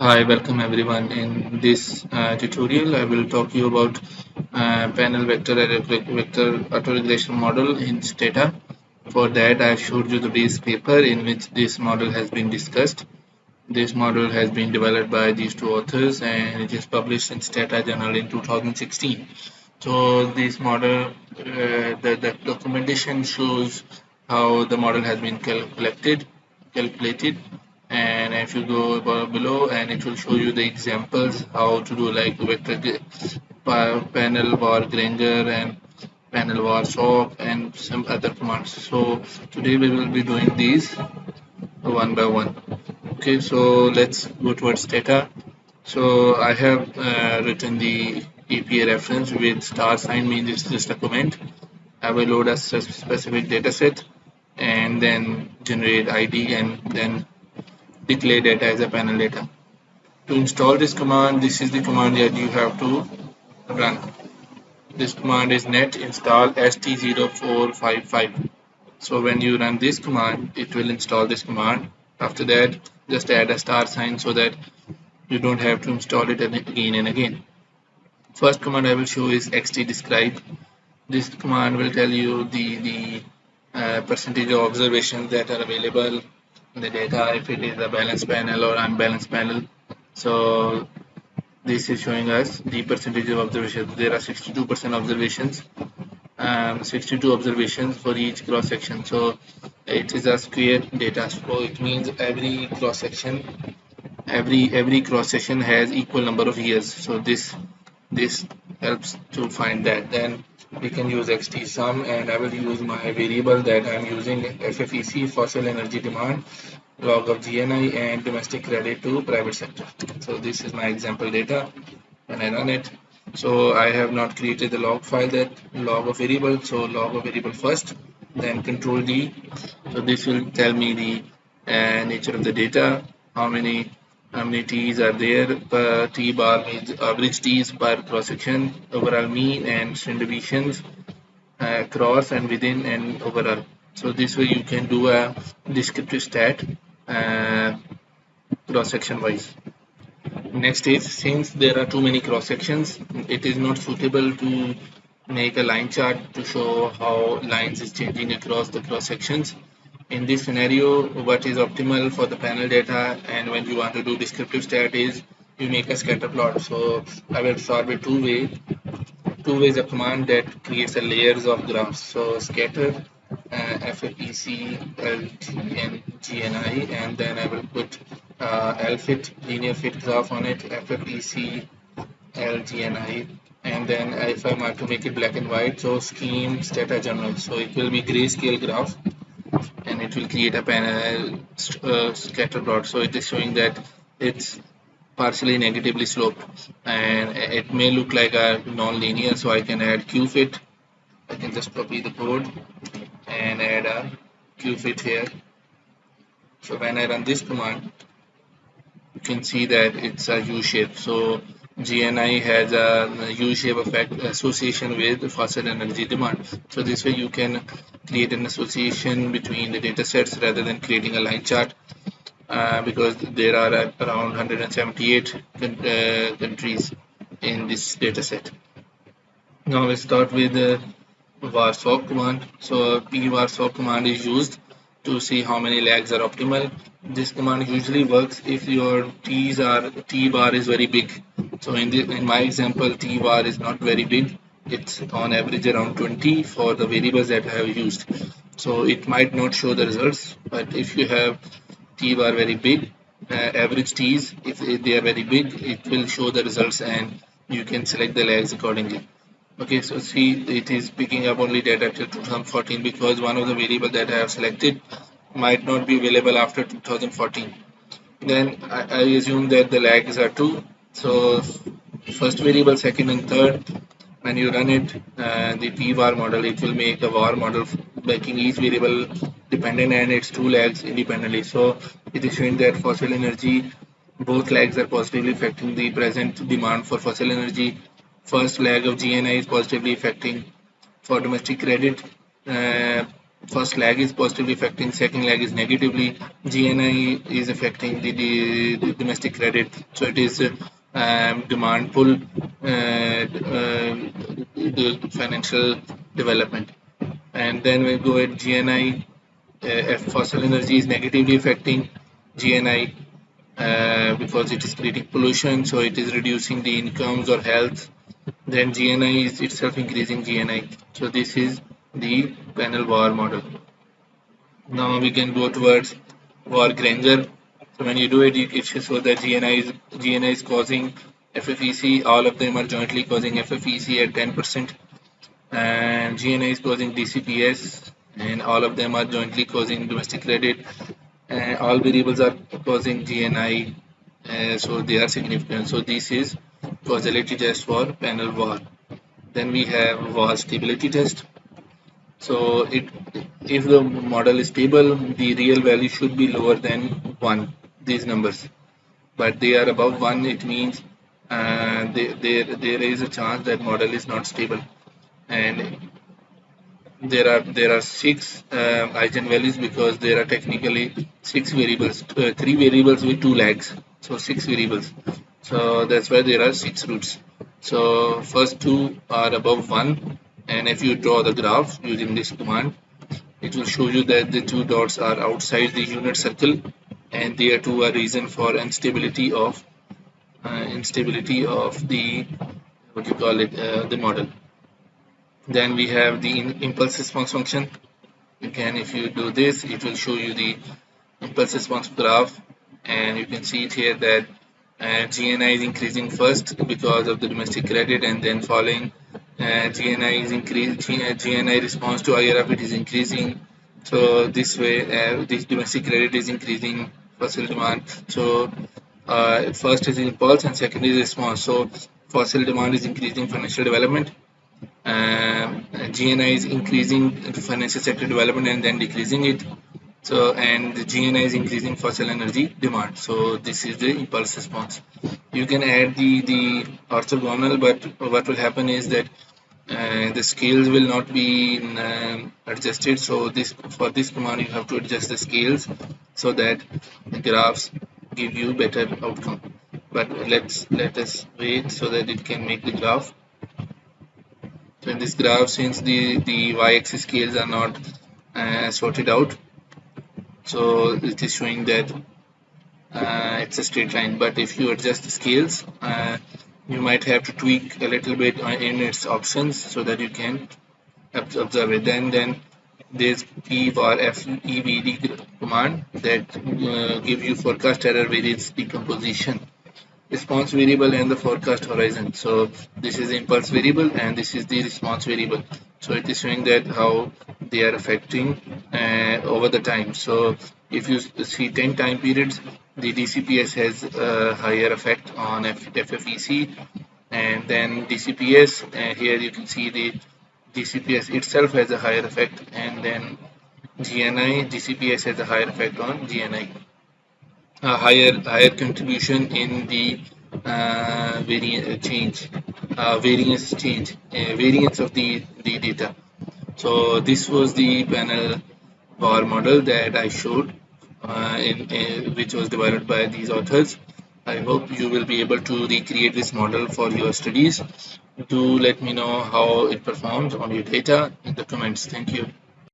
Hi, welcome everyone. In this tutorial, I will talk you about panel vector autoregulation model in Stata. For that, I showed you the base paper in which this model has been discussed. This model has been developed by these two authors and it is published in Stata Journal in 2016. So this model, the documentation shows how the model has been calculated, and if you go below, and it will show you the examples how to do like panel var Granger and panel var SOC and some other commands. So today we will be doing these one by one. Okay, so let's go towards data. So I have written the API reference with star sign, means it's just a comment. I will load a specific data set and then generate ID and then declare data as a panel data. To install this command, this is the command that you have to run. This command is net install st0455. So when you run this command, it will install this command. After that, just add a star sign so that you don't have to install it again and again. First command I will show is xtdescribe. This command will tell you the percentage of observations that are available in the data, if it is a balanced panel or unbalanced panel. So this is showing us the percentage of observations. There are 62% observations, 62 observations for each cross section. So it is a square data. So it means every cross section, every cross section has equal number of years. So this helps to find that. Then we can use xtsum, and I will use my variable that I'm using, FFEC, fossil energy demand, log of GNI, and domestic credit to private sector. So this is my example data when I run it. So I have not created the log file, that log of variable. So log of variable first, then control D. So this will tell me the nature of the data, how many T's are there. Per T bar means average T's per cross section, overall mean and standard deviations, cross and within and overall. So this way you can do a descriptive stat cross section wise. Next is, since there are too many cross sections, it is not suitable to make a line chart to show how lines is changing across the cross sections. In this scenario, what is optimal for the panel data and when you want to do descriptive stat is you make a scatter plot. So I will start with two ways a command that creates a layers of graphs. So scatter FFEC GNI, and then I will put LFIT linear fit graph on it, FFEC LGNI, and then if I want to make it black and white, so scheme Stata Journal. So it will be grayscale graph and it will create a panel scatter plot. So it is showing that it's partially negatively sloped and it may look like a non-linear. So I can add qfit. I can just copy the code and add a qfit here. So when I run this command, you can see that it's a U shape. So GNI has a U shape effect association with fossil energy demand. So this way you can create an association between the data sets rather than creating a line chart, because there are around 178 countries in this data set. Now let's start with the PVARSOC command. So PVARSOC command is used to see how many lags are optimal. This command usually works if your T bar is very big. So in my example, T bar is not very big. It's on average around 20 for the variables that I have used. So it might not show the results, but if you have T bar very big, average T's, if they are very big, it will show the results and you can select the lags accordingly. Okay, so see, it is picking up only data till 2014 because one of the variable that I have selected might not be available after 2014. Then I assume that the lags are 2. So first variable, second and third, when you run it, the PVAR model, it will make a VAR model making each variable dependent and its two lags independently. So it is showing that fossil energy, both lags are positively affecting the present demand for fossil energy. First lag of GNI is positively affecting for domestic credit. first lag is positively affecting, second lag is negatively. GNI is affecting the domestic credit, so it is demand pull the financial development. And then we go at GNI. If fossil energy is negatively affecting GNI because it is creating pollution, so it is reducing the incomes or health. Then GNI is itself increasing GNI. So this is the panel VAR model. Now we can go towards VAR Granger. So when you do it, it shows that GNI is causing FFEC. All of them are jointly causing FFEC at 10%, and GNI is causing DCPS, and all of them are jointly causing domestic credit. All variables are causing GNI, so they are significant. So this is causality test for panel VAR. Then we have VAR stability test. So if the model is stable, the real value should be lower than 1, these numbers. But they are above 1, it means there is a chance that model is not stable. And there are 6 eigenvalues because there are technically 6 variables, 3 variables with 2 lags. So 6 variables. So that's why there are 6 roots. So first 2 are above 1, and if you draw the graph using this command, it will show you that the 2 dots are outside the unit circle, and there too are reason for instability of the what you call it the model. Then we have the impulse response function. Again, if you do this, it will show you the impulse response graph, and you can see it here that GNI is increasing first because of the domestic credit, and then following GNI is GNI response to IRF, it is increasing. So this way, this domestic credit is increasing fossil demand. So first is impulse and second is response. So fossil demand is increasing financial development. GNI is increasing the financial sector development and then decreasing it. So, and the GNI is increasing fossil energy demand. So this is the impulse response. You can add the orthogonal, but what will happen is that the scales will not be adjusted. So for this command you have to adjust the scales so that the graphs give you better outcome. But let us wait so that it can make the graph. So in this graph, since the y-axis scales are not sorted out, so it is showing that it's a straight line. But if you adjust the scales, you might have to tweak a little bit in its options so that you can observe it. Then there's PVARF command that give you forecast error variance decomposition, response variable, and the forecast horizon. So this is the impulse variable and this is the response variable. So it is showing that how they are affecting over the time. So if you see 10 time periods, the DCPS has a higher effect on FFEC, and then DCPS, here you can see the DCPS itself has a higher effect, and then GNI, DCPS has a higher effect on GNI. Higher contribution in the variance of the data. So this was the panel VAR model that I showed, which was developed by these authors. I hope you will be able to recreate this model for your studies. Do let me know how it performs on your data in the comments. Thank you.